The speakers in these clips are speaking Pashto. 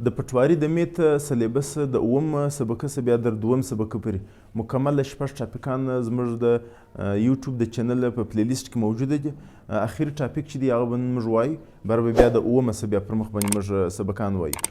د پټواري د میت سلیبس د اووم سبقه څخه بیا در دوم سبقه پورې مکمل شپږ ټاپکان زموږ د یوټیوب د چینل په پلی لیست کې موجوده دي. اخیر ټاپک چې دی هغه به موږ وایو، بیا د اوومه څخه بیا پر مخ باندې موږ سبقان وایو.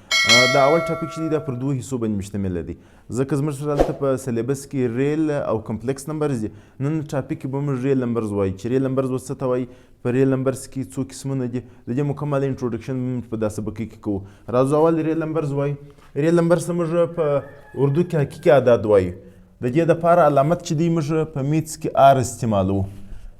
دا اول ټاپک چې دی دا پر دوه حصو باندې مشتمل دی، ځکه زموږ سره دلته په سلیبس کې ریل او کمپلیکس نمبرز دي. نن ټاپک کې به موږ ریل نمبرز وایو چې ریل نمبرز څه ته وایي، په ریل نمبرز کې څو قسمونه دي، د دې مکمل انټروډکشن په دا سبق کې کوو. راځو اول ریل نمبرز وایو. ریل نمبرز ته موږ په اردو کې حقیقي اعداد وایو. د دې دپاره علامت چې دی موږ په میتس کې آر استعمالوو،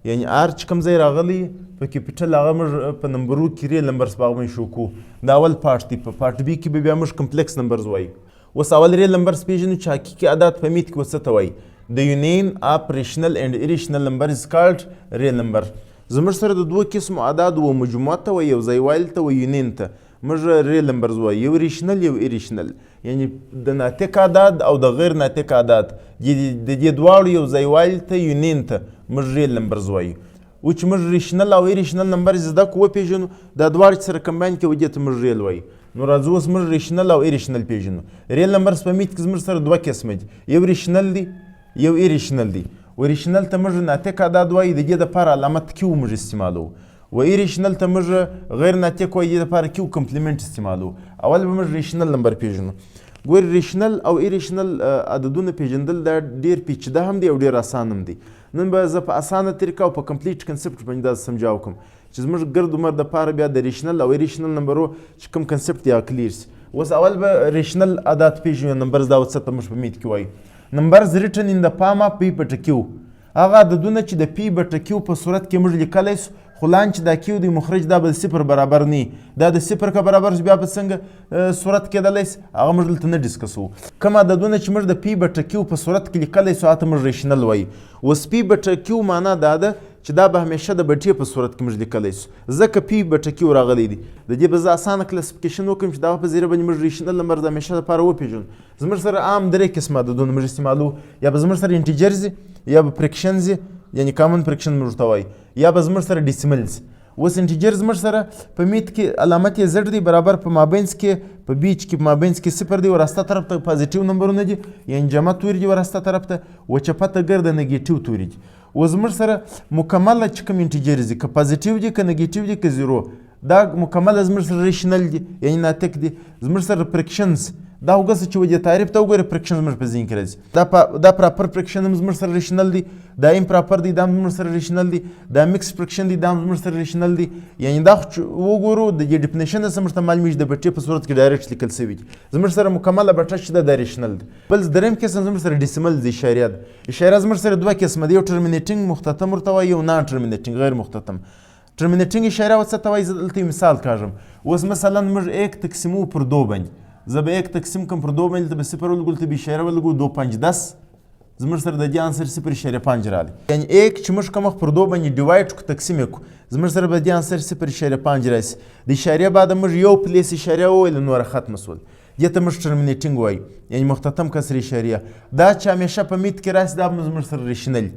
یعنی آر چې کوم ځای راغلی په کیپیټل هغه موږ په نمبرو کې ریل نمبرز په هغه باندې شو کوو. دا اول پارټ دی. په پارټ بي کې به بیا موږ کمپلیکس نمبرز وایو. اوس اول ریل نمبرز پیژنو چې حقیقي اعداد په میت کې څه ته وایي. د یونین اف ریشنل اینډ ایریشنل نمبر از کالډ ریل نمبر. زموږ سره د دوه قسمو اعداد و مجموعه ته وایي، یو ځای والي ته و یونین ته موږ ریل نمبرز وایو، یو ریشنل یو ایریشنل، یعنی د ناطق اعداد او د غیر ناطق اعداد د دې دواړو یو ځای والي ته یونین ته موږ ریل نمبرز وایو. و چې موږ ریشنل او ایریشنل نمبر زده کړو وپېژنو، دا دواړه چې سره کمباین کړو دې ته موږ ریل وایو. نو راځو اوس موږ ریشنل او ایریشنل پېژنو. ریل نمبرز په میت کې زموږ سره دوه قسمه دي، یو ریشنل دی یو ایریشنل دی. و ریشنل ته موږ ناطق اعداد وایو، د دې دپاره علامت کیو موږ استعمالوو. و ایریشنل ته موږ غیر ناطق وایو، د دې دپاره کیو کمپلیمنټ استعمالوو. اول به موږ ریشنل نمبر پېژنو. ګورې ریشنل او ایریشنل عددونه پېژندل دا ډېر پیچیده هم دی او ډېر اسان هم دی. نن به زه په اسانه طریقه او په کمپلیټ کنسپټ باندې دا سمجاو کوم چې زموږ ګرد عمر دپاره بیا د ریشنل او ایریشنل نمبرو چې کوم کنسپټ دی هغه کلیر سي. اوس اول به ریشنل عدد پېژنو. نمبرز دا څه ته موږ په میت کې وایو. نمبرز ریټن ان د فارم اف پی بټه کیو، هغه عددونه چې د پی بټه کیو په صورت کې موږ لیکلی سو، خو لاندې چې دا کیو دی مخرج دا به د صفر برابر نه وي. دا د صفر که برابر بیا به څنګه صورت کېدلی سي، هغه موږ دلته نه ډسکسوو. کوم عددونه چې موږ د پی بټه کیو په صورت کې لیکلی سو هغه ته موږ ریشنل وایو. اوس پی بټه کیو معنا دا ده چې دا به همیشه د بټې په صورت کې موږ لیکلی سو، ځکه پی بټه کیو راغلی دی. د دې به زه اسانه کلاسیفیکیشن وکړم چې دغه په زیره باندې موږ ریشنل نمبر د همیشه دپاره وپېژنو. زموږ سره عام درې قسمه عددونه موږ استعمالوو، یا به زموږ سره انټیجرز یا به فرکشنز یعنی کامن فرکشن موږ ورته وایو، یا به زموږ سره ډیسیملز. اوس انټیجر زموږ سره په میت کې علامت یې زد دی، برابر په مابینځ کې په بیچ کې په مابینځ کې صفر دی، وراسته طرف ته پازیټیو نمبرونه دي، یعنی جمع توري دي وراسته طرف ته، و چپه ته ګرده نګیټیو توري دي. اوس زموږ سره مکمله چې کوم انټیجرز دي، که پازیټیو دي که نګیټیو دي که زیرو، دا مکمله زموږ سره ریشنل دي یعنی ناطق دي. زموږ سره فرکشنز دا وګورئ چې ودې تعریف ته وګورئ، فرکشن زموږ په ذهن کې راځي. دا پراپر فرکشن هم زموږ سره ریشنل دی، دا امپراپر دی دا هم زموږ سره ریشنل دی، دا میکس فرکشن دی دا هم زموږ سره ریشنل دی. یعنی دا وګورو د دې ډیفینیشن نه زموږ ته معلومیږي د بټې په صورت کې ډایرکټ لیکل شوي دي. زموږ سره مکمله بټه چې ده دا ریشنل دی. بل دریم قسم زموږ سره ډیسیمل دی، اشاریه ده. اشاریه زموږ سره دوه قسمه دي، یو ټرمینیټینګ مختتم ورته وایي، یو نان ټرمینیټینګ غیر مختتم. ټرمینیټینګ اشاریه څه ته وایي، زه دلته یو مثال کاږم. اوس مثلا موږ 1 تقسیمو پر 2 باندې، زه به 1 تقسیم کوم پر 2 باندې، ته به صفر ولګو، ته به اشاره ولګو، 2 5 10 زموږ سره د دې انسر 0.5 راغلی. یعنی 1 چې موږ کوم پر 2 باندې ډیوایډ کړو تقسیم یې کړو، زموږ سره به د انسر 0.5 راشي. د اشارې بعد موږ یو پلیس اشاره وویل نور ختم شول، دې ته موږ ټرمینیټینګ وایو، یعنی مختتم کسر اشاریه. دا چې همیشه په میت کې راشي دا زموږ سره ریشنل.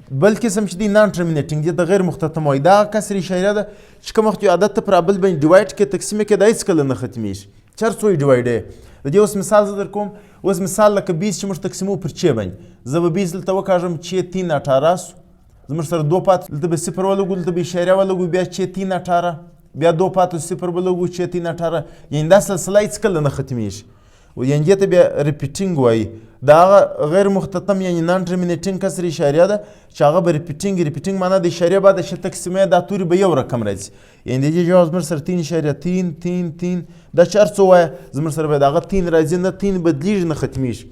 بل قسم چې دی نان ټرمینیټینګ دی، د غیر مختتم وایي. دا کسر اشاریه ده چې کوم وخت یو عدد ته پر بل باندې ډیوایډ کړي تقسیم یې کړي دا هېڅکله نه ختمیږي، چر څو یې ډیوایډ یې. د دې اوس مثال زه در کوم. اوس مثال لکه 20 چې موږ تقسیمو پر 6 باندې، زه به 20 دلته وکاږم 6 3 18 سو، زموږ سره 2 پاتې، دلته به صفر ولګو، دلته به اشاره ولګو، بیا 6 3 18 بیا 2 پاتې صفر ولګو 6 3 18، یعنی دا سلسله هېڅکله نه ختمیږي. یعنی دې ته بیا ریپیټینګ وایي. دا هغه غیر مختتم یعنی نان ټرمینیټینګ کسر اشاریه ده چې هغه به ریپیټینګ معنا د اشارې بعد ش تقسیمه دا توري به یو رقم راځي. یعنی د دې جواب زموږ سره 3.3 دا چې هر څه وایه زموږ سره به دغه 3 راځي، نه 3 بدلیږي نه ختمیږي.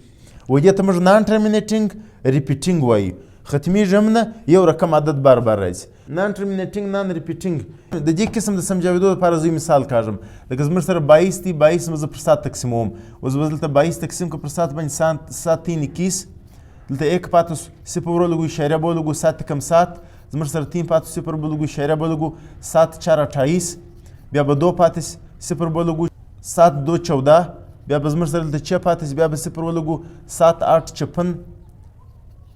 و دې ته موږ نان ټرمینیټینګ ریپیټینګ وایي، ختمیږي هم نه، یو رقم عدد بار بار راځي. نان ټرمینیټینګ نان ریپیټینګ د دې قسم د سمجاویدو لپاره زه مثال کاږم. لکه زموږ سره 22 دی، 22 زه پر 7 تقسیموم. اوس به دلته 22 تقسیم کړو پر 7 باندې 7 3 21 دلته 1 پاتې صفر ولګو اشاره به ولګو 7 کم 7 زموږ سره 3 پاتې صفر به ولګو اشاره به ولګو 7 4 28 بیا به 2 پاتې صفر به ولګو 7 2 14 بیا به زموږ سره دلته 6 پاتې بیا به صفر ولګو 7 8 56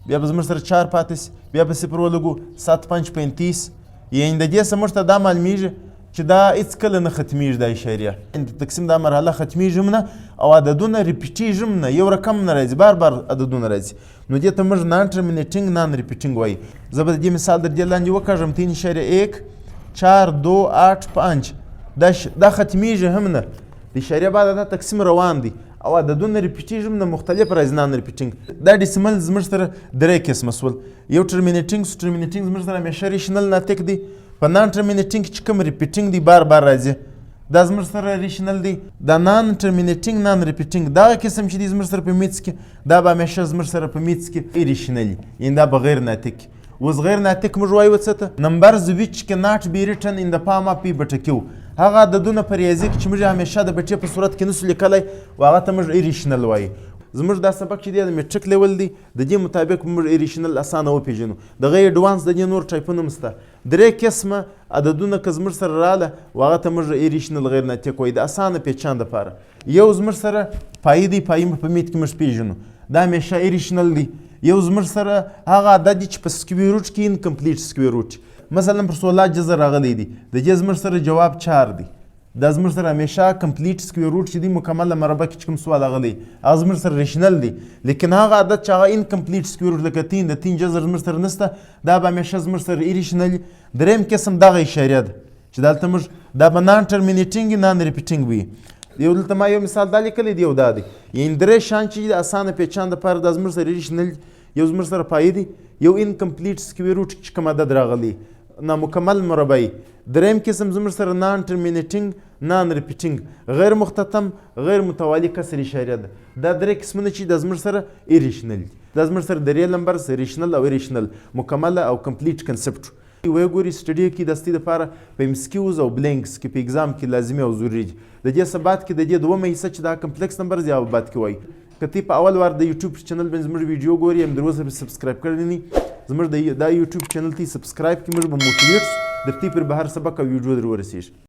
بیا به زموږ سره 4 پاتې بیا به صفر ولګو 7 5 35. یعنی د دې څخه موږ ته دا معلومیږي چې دا هېڅکله نه ختمیږي دا اشاریه د تقسیم دا مرحله ختمیږي هم نه او عددونه ریپیټیږي هم نه یو رقم نه راځي بار بار عددونه راځي نو دې ته موږ نان ټرمینیټینګ نان ریپیټینګ وایي زه به د دې مثال در دې لاندې وکاږم 3.1 4 2 8 5 دا ختمیږي هم نه د اشاریه بعد دا تقسیم روان دی او عددونه ریپیټیږي هم نه مختلف راځي نان ریپیټینګ دا ډیسیمل زموږ سره درې قسمه سول یو ټرمینیټینګ ټرمینیټینګ زموږ سره همیشه ریشنل ناتق دی په نان ټرمینیټینګ چې کوم ریپیټینګ دی بار بار راځي دا زموږ سره ریشنل دی دا نان ټرمینیټینګ نان ریپیټینګ دغه قسم چې دی زموږ سره په میتس کې دا به همیشه زموږ سره په میتس کې ایریشنل یعنې دا به غیر ناطق اوس غیر ناطق موږ وایو څه ته نمبرز which cannot be written in the form of p بټه q هغه عددونه په ریاضي کې چې موږ همیشه د بټې په صورت کې نسو لیکلی و هغه ته موږ ایریشنل وایو زموږ دا سبق چې دی د میټریک لیول دی د دې مطابق موږ ایریشنل اسانه وپېژنو دغه ایډوانس د دې نور ټایپونه هم شته درې قسمه عددونه که زموږ سره راله و هغه ته موږ ایریشنل غیر ناطق وایي د اسانه پېچان دپاره یو زموږ سره پایي دی پایي په میت کې موږ پېژنو دا همیشه ایریشنل دی یو زموږ سره هغه عدد دی چې په سکویر روټ کې انکمپلیټ سکویر روټ مثلا پر 16 جزر راغلی دی د دې زموږ سره جواب 4 دی دا زموږ سره همیشه کمپلیټ سکویر روټ چې دی مکمله مربع کې چې کوم سوال راغلی هغه زموږ سره ریشنل دی لیکن هغه عدد چې هغه انکمپلیټ سکویر روټ لکه 3 د 3 جزر زموږ سره نشته دا به همیشه زموږ سره ایریشنل دریم قسم دغه اشاریه ده چې دلته موږ دا به نان ټرمینیټینګ نان ریپیټینګ وي یو دلته ما یو مثال دا لیکلی دی یو دا دی یعنې درې شیان چې د اسانه پېچان دپاره دا زموږ سره ایریشنل یو زموږ سره پایي دی یو انکمپلیټ سکویر روټ چې کوم عدد راغلی نامکمل مربعي دریم قسم زموږ سره نان ټرمینیټینګ نان ریپیټینګ غیر مختتم غیر متوالي کسر اشاریه ده دا درې قسمونه چې د زموږ سره ایریشنل دي دا زموږ سره درې نمبر ریشنل او ایریشنل مکمله او کمپلیټ کنسپټ وی ګوري سټډي کې دستي دپاره په امسکیوز او بلینکس کې په ایګزام کې لازمي او ضروري دي د دې ثبات کې د دې دومه حصه چې دا کمپلیکس نمبر یا بعد کې وایي که تی په اول وار د یوټیوب چینل باندې زموږ ویډیو ګوري هم در اوسه سبسکرایب کړی نه زموږ دا یوټیوب چینل تی سبسکرایب کې موږ به موټیویټ در تی پر بهر سبق او ویډیو در ورسیږي